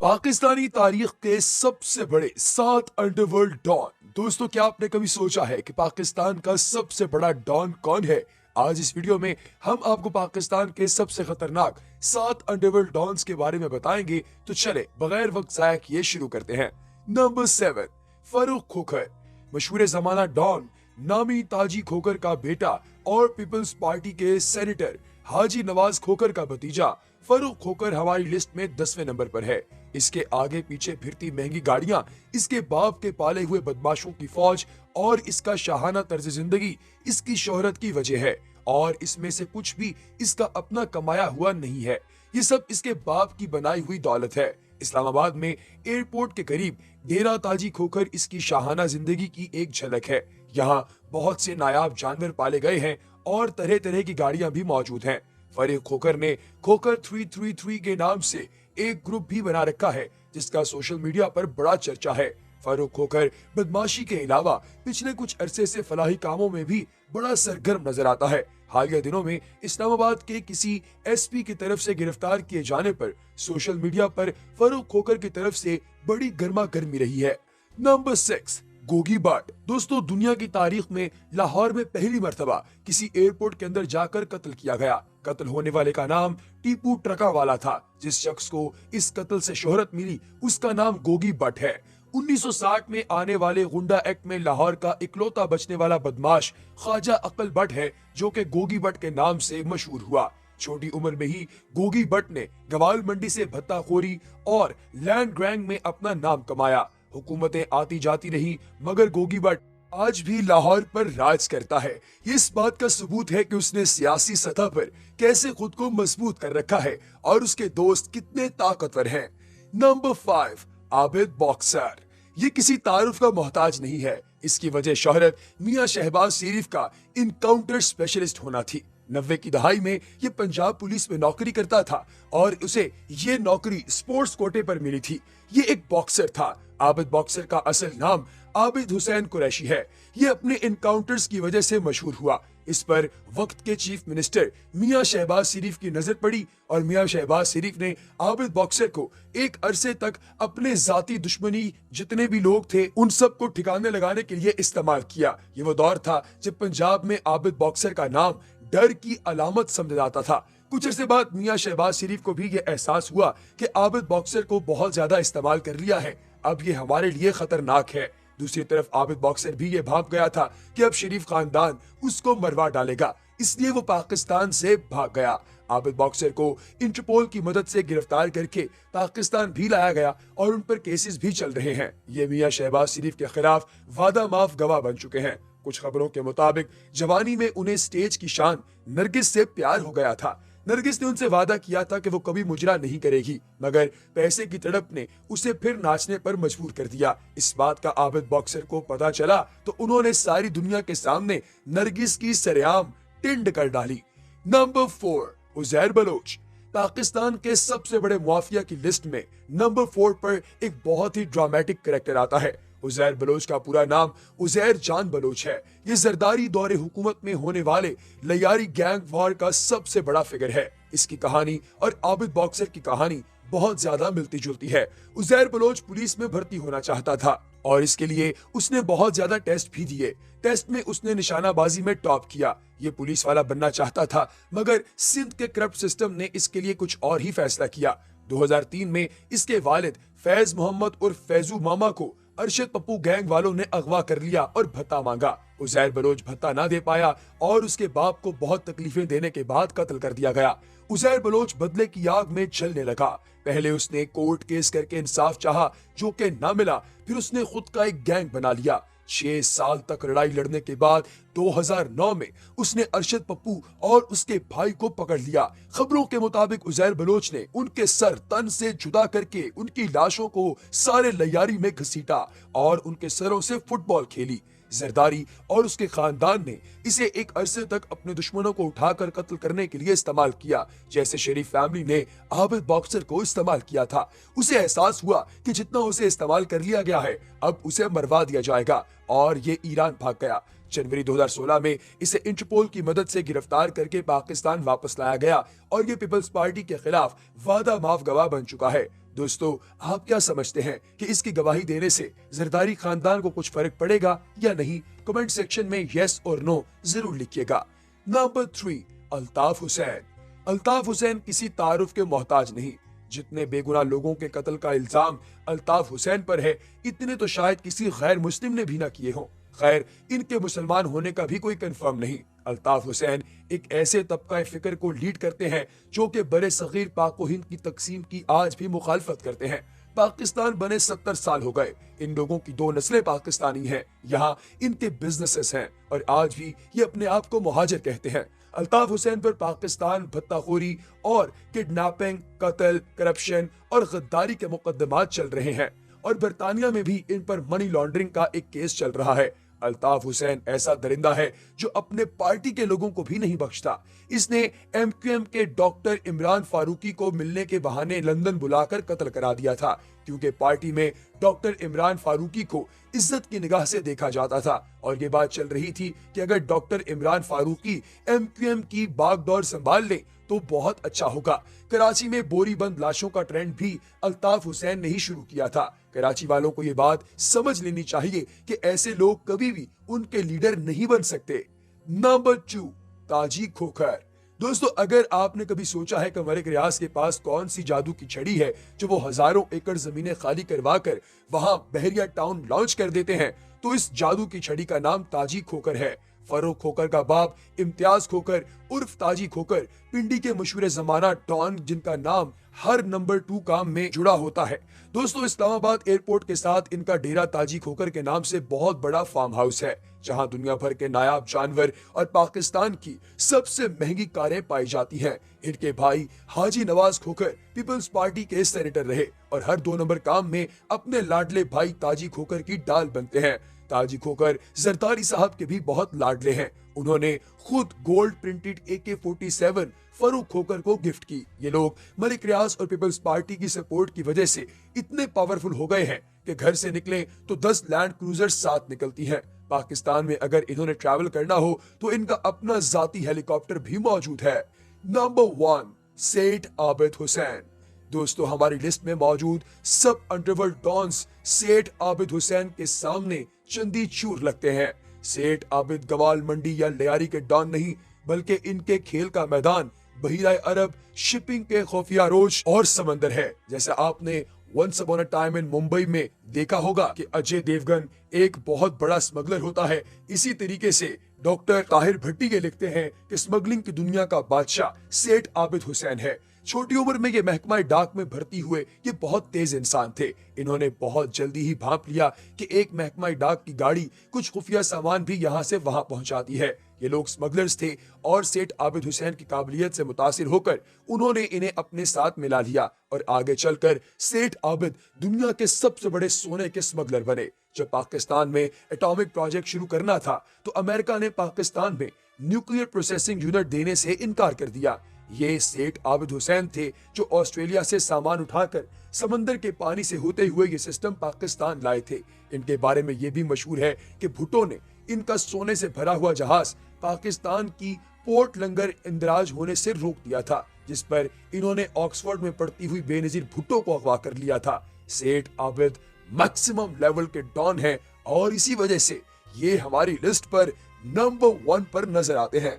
पाकिस्तानी तारीख के सबसे बड़े 7 अंडरवर्ल्ड डॉन। दोस्तों, क्या आपने कभी सोचा है कि पाकिस्तान का सबसे बड़ा डॉन कौन है? आज इस वीडियो में हम आपको पाकिस्तान के सबसे खतरनाक 7 अंडरवर्ल्ड डॉन्स के बारे में बताएंगे। तो चले बगैर वक्त जाया किए शुरू करते हैं। नंबर 7, फरूख खोखर। मशहूर जमाना डॉन नामी ताजी खोखर का बेटा और पीपल्स पार्टी के सेनेटर हाजी नवाज खोखर का भतीजा फरूख खोखर हमारी लिस्ट में 10वें नंबर पर है। इसके आगे पीछे फिरती महंगी गाड़ियां, इसके बाप के पाले हुए बदमाशों की फौज और इसका शाहाना तर्ज जिंदगी इसकी शोहरत की वजह है, और इसमें से कुछ भी इसका अपना कमाया हुआ नहीं है। ये सब इसके बाप की बनाई हुई दौलत है। इस्लामाबाद में एयरपोर्ट के करीब डेरा ताजी खोखर इसकी शाहाना जिंदगी की एक झलक है। यहाँ बहुत से नायाब जानवर पाले गए हैं और तरह तरह की गाड़ियां भी मौजूद हैं। फरूख खोखर ने खोखर 333 के नाम से एक ग्रुप भी बना रखा है, जिसका सोशल मीडिया पर बड़ा चर्चा है। फरूख खोखर बदमाशी के अलावा पिछले कुछ अरसे से फलाही कामों में भी बड़ा सरगर्म नजर आता है। हालिया दिनों में इस्लामाबाद के किसी एसपी की तरफ से गिरफ्तार किए जाने पर सोशल मीडिया पर फरूख खोखर की तरफ से बड़ी गर्मा गर्मी रही है। नंबर 6, गोगी भट्ट। दोस्तों, दुनिया की तारीख में लाहौर में पहली मर्तबा किसी एयरपोर्ट के अंदर जाकर कत्ल किया गया। कत्ल होने वाले का नाम टीपू ट्रका वाला था। जिस शख्स को इस कत्ल से शोहरत मिली उसका नाम गोगी भट्ट है। 1960 में आने वाले गुंडा एक्ट में लाहौर का इकलौता बचने वाला बदमाश ख्वाजा अकल भट्ट है, जो कि गोगी भट्ट के नाम से मशहूर हुआ। छोटी उम्र में ही गोगी भट्ट ने गवाल मंडी से भत्ताखोरी और लैंड ग्रैंग में अपना नाम कमाया। हुकूमतें आती जाती रही, मगर गोगी भट्ट आज भी लाहौर पर राज करता है। ये इस बात का सबूत है कि उसने सियासी सतह पर कैसे खुद को मजबूत कर रखा है और उसके दोस्त कितने ताकतवर हैं। Number 5, Abid boxer. ये किसी तारुफ का मोहताज नहीं है। इसकी वजह शोहरत मियां शहबाज शरीफ का इनकाउंटर स्पेशलिस्ट होना थी। 90 की दहाई में ये पंजाब पुलिस में नौकरी करता था और उसे ये नौकरी स्पोर्ट्स कोटे पर मिली थी। ये एक बॉक्सर था। आबिद बॉक्सर का असल नाम आबिद हुसैन कुरैशी है। ये अपने इनकाउंटर्स की वजह से मशहूर हुआ। इस पर वक्त के चीफ मिनिस्टर मियां शहबाज शरीफ की नजर पड़ी और मियां शहबाज शरीफ ने आबिद बॉक्सर को एक अरसे तक अपने जाती दुश्मनी जितने भी लोग थे उन सब को ठिकाने लगाने के लिए इस्तेमाल किया। ये वो दौर था जब पंजाब में आबिद बॉक्सर का नाम डर की अलामत समझा जाता था। कुछ अरसे बाद मियां शहबाज शरीफ को भी ये एहसास हुआ कि आबिद बॉक्सर को बहुत ज्यादा इस्तेमाल कर लिया है, अब ये हमारे लिए खतरनाक है। दूसरी तरफ आबिद बॉक्सर भी ये भाप गया था कि अब शरीफ खानदान उसको मरवा डालेगा, इसलिए वो पाकिस्तान से भाग गया। आबिद बॉक्सर को इंटरपोल की मदद से गिरफ्तार करके पाकिस्तान भी लाया गया और उन पर केसेस भी चल रहे हैं। ये मियां शहबाज शरीफ के खिलाफ वादा माफ गवाह बन चुके हैं। कुछ खबरों के मुताबिक जवानी में उन्हें स्टेज की शान नरगिस से प्यार हो गया था। नरगिस ने उनसे वादा किया था कि वो कभी मुजरा नहीं करेगी, मगर पैसे की तड़प ने उसे फिर नाचने पर मजबूर कर दिया। इस बात का आबिद बॉक्सर को पता चला तो उन्होंने सारी दुनिया के सामने नरगिस की सरेआम टिंड कर डाली। Number 4, Uzair Bloch. पाकिस्तान के सबसे बड़े माफिया की लिस्ट में नंबर 4 पर एक बहुत ही ड्रामेटिक कैरेक्टर आता है। उजैर बलोच का पूरा नाम उजैर जान बलोच है। ये जरदारी दौरे हुकूमत में होने वाले लयारी गैंग वॉर का सबसे बड़ा फिगर है। इसकी कहानी और आबिद बॉक्सर की कहानी बहुत ज्यादा मिलती जुलती है। उजैर बलोच पुलिस में भर्ती होना चाहता था और इसके लिए उसने बहुत ज्यादा टेस्ट भी दिए। टेस्ट में उसने निशानाबाजी में टॉप किया। ये पुलिस वाला बनना चाहता था, मगर सिंध के करप्ट सिस्टम ने इसके लिए कुछ और ही फैसला किया। 2003 में इसके वालिद फैज मोहम्मद और फैजू मामा को अरशद पप्पू गैंग वालों ने अगवा कर लिया और भत्ता मांगा। उजैर बलोच भत्ता ना दे पाया और उसके बाप को बहुत तकलीफें देने के बाद कत्ल कर दिया गया। उजैर बलोच बदले की आग में जलने लगा। पहले उसने कोर्ट केस करके इंसाफ चाहा, जो कि ना मिला। फिर उसने खुद का एक गैंग बना लिया। 6 साल तक लड़ाई लड़ने के बाद 2009 में उसने अरशद पप्पू और उसके भाई को पकड़ लिया। खबरों के मुताबिक उजैर बलोच ने उनके सर तन से जुदा करके उनकी लाशों को सारे लयारी में घसीटा और उनके सरों से फुटबॉल खेली। जरदारी और उसके खानदान ने इसे एक अरसे तक अपने दुश्मनों को उठाकर कत्ल करने के लिए इस्तेमाल किया, जैसे शरीफ फैमिली ने आबिद बॉक्सर को इस्तेमाल किया था। उसे एहसास हुआ कि जितना उसे इस्तेमाल कर लिया गया है, अब उसे मरवा दिया जाएगा और ये ईरान भाग गया। जनवरी 2016 में इसे इंटरपोल की मदद से गिरफ्तार करके पाकिस्तान वापस लाया गया और ये पीपल्स पार्टी के खिलाफ वादा माफ गवाह बन चुका है। दोस्तों, आप क्या समझते हैं कि इसकी गवाही देने से जरदारी खानदान को कुछ फर्क पड़ेगा या नहीं? कमेंट सेक्शन में यस और नो जरूर लिखिएगा। नंबर 3, अल्ताफ हुसैन। अल्ताफ हुसैन किसी तारुफ के मोहताज नहीं। जितने बेगुनाह लोगों के कत्ल का इल्जाम अल्ताफ हुसैन पर है, इतने तो शायद किसी गैर मुस्लिम ने भी ना किए हों। खैर, इनके मुसलमान होने का भी कोई कंफर्म नहीं। अल्ताफ हुसैन एक ऐसे तबका फिक्र को लीड करते हैं जो कि बड़े सगीर पाक व हिंद की तकसीम की आज भी मुखालफत करते हैं। पाकिस्तान बने 70 साल हो गए। इन लोगों की 2 नस्लें पाकिस्तानी हैं। यहाँ इनके बिजनेसेस हैं और आज भी ये अपने आप को मुहाजिर कहते हैं। अल्ताफ हुसैन पर पाकिस्तान भत्ताखोरी और किडनैपिंग, कत्ल, करप्शन और गद्दारी के मुकदमात चल रहे हैं और बरतानिया में भी इन पर मनी लॉन्ड्रिंग का एक केस चल रहा है। अल्ताफ हुसैन ऐसा दरिंदा है जो अपने पार्टी के लोगों को भी नहीं बख्शता। इसने MQM के डॉक्टर इमरान फारूकी को मिलने के बहाने लंदन बुलाकर कत्ल करा दिया था, क्योंकि पार्टी में डॉक्टर इमरान फारूकी को इज्जत की निगाह से देखा जाता था और ये बात चल रही थी कि अगर डॉक्टर इमरान फारूकी MQM की बागडोर संभाल ले तो बहुत अच्छा होगा। कराची में बोरी बंद लाशों का ट्रेंड भी अल्ताफ हुसैन ने ही शुरू किया था। कराची वालों को ये बात समझ लेनी चाहिए कि ऐसे लोग कभी भी उनके लीडर नहीं बन सकते। नंबर 2, ताजी खोखर। दोस्तों, अगर आपने कभी सोचा है कि मलिक रियाज के पास कौन सी जादू की छड़ी है जो वो हजारों एकड़ जमीनें खाली करवा कर वहां बहरिया टाउन लॉन्च कर देते हैं, तो इस जादू की छड़ी का नाम ताजी खोखर है। फरूख खोखर का बाप इम्तियाज खोखर उर्फ ताजी खोखर पिंडी के मशहूर जमाना डॉन, जिनका नाम हर नंबर 2 काम में जुड़ा होता है। दोस्तों, इस्लामाबाद एयरपोर्ट के साथ इनका डेरा ताजी खोखर के नाम से बहुत बड़ा फार्म हाउस है, जहां दुनिया भर के नायाब जानवर और पाकिस्तान की सबसे महंगी कारें पाई जाती हैं। इनके भाई हाजी नवाज खोखर पीपल्स पार्टी के सेनेटर रहे और हर 2 नंबर काम में अपने लाडले भाई ताजी खोखर की डाल बनते हैं। ताजी खोखर जरदारी साहब के भी बहुत लाडले हैं। उन्होंने खुद gold printed AK-47 Farrukh Khokhar को गिफ्ट की। ये लोग मलिक रियाज और पीपल्स पार्टी की सपोर्ट की वजह से इतने पावरफुल हो गए हैं कि घर से निकले तो 10 लैंड क्रूजर साथ निकलती हैं। पाकिस्तान में अगर इन्होंने ट्रैवल करना हो तो इनका अपना जाती हेलीकॉप्टर भी मौजूद है। नंबर 1, सेठ आबिद हुसैन। दोस्तों, हमारी लिस्ट में मौजूद सब अंडरवर्ल्ड डॉन्स सेठ आबिद हुसैन के सामने चंदी चूर लगते हैं। सेठ आबिद गवाल मंडी या लियारी के डॉन नहीं, बल्कि इनके खेल का मैदान बहीरा अरब, शिपिंग के खुफिया रोज और समंदर है। जैसे आपने once upon a time in Mumbai में देखा होगा कि अजय देवगन एक बहुत बड़ा स्मगलर होता है, इसी तरीके से डॉक्टर ताहिर भट्टी के लिखते हैं कि स्मगलिंग की दुनिया का बादशाह सेठ आबिद हुसैन है। छोटी उम्र में ये महकमा डाक में भर्ती हुए ये बहुत तेज इंसान थे। इन्होंने बहुत जल्दी ही भांप लिया कि एक महकमा डाक की गाड़ी कुछ खुफिया सामान भी यहाँ से वहां पहुंचाती है। ये लोग स्मगलर्स थे और सेठ आबिद हुसैन की काबिलियत से मुतासिर होकर उन्होंने इन्हें अपने साथ मिला लिया और आगे चलकर सेठ आबिद दुनिया के सबसे बड़े सोने के स्मगलर बने। जब पाकिस्तान में एटॉमिक प्रोजेक्ट शुरू करना था तो अमेरिका ने पाकिस्तान में न्यूक्लियर प्रोसेसिंग यूनिट देने से इनकार कर दिया। ये सेठ आबिद हुसैन थे जो ऑस्ट्रेलिया से सामान उठाकर समंदर के पानी से होते हुए ये सिस्टम पाकिस्तान लाए थे। इनके बारे में ये भी मशहूर है कि भुट्टो ने इनका सोने से भरा हुआ जहाज पाकिस्तान की पोर्ट लंगर इंदराज होने से रोक दिया था, जिस पर इन्होंने ऑक्सफोर्ड में पढ़ती हुई बेनजीर भुट्टो को अगवा कर लिया था। सेठ आबिद मैक्सिमम लेवल के डॉन हैं और इसी वजह से ये हमारी लिस्ट पर नंबर 1 पर नजर आते हैं।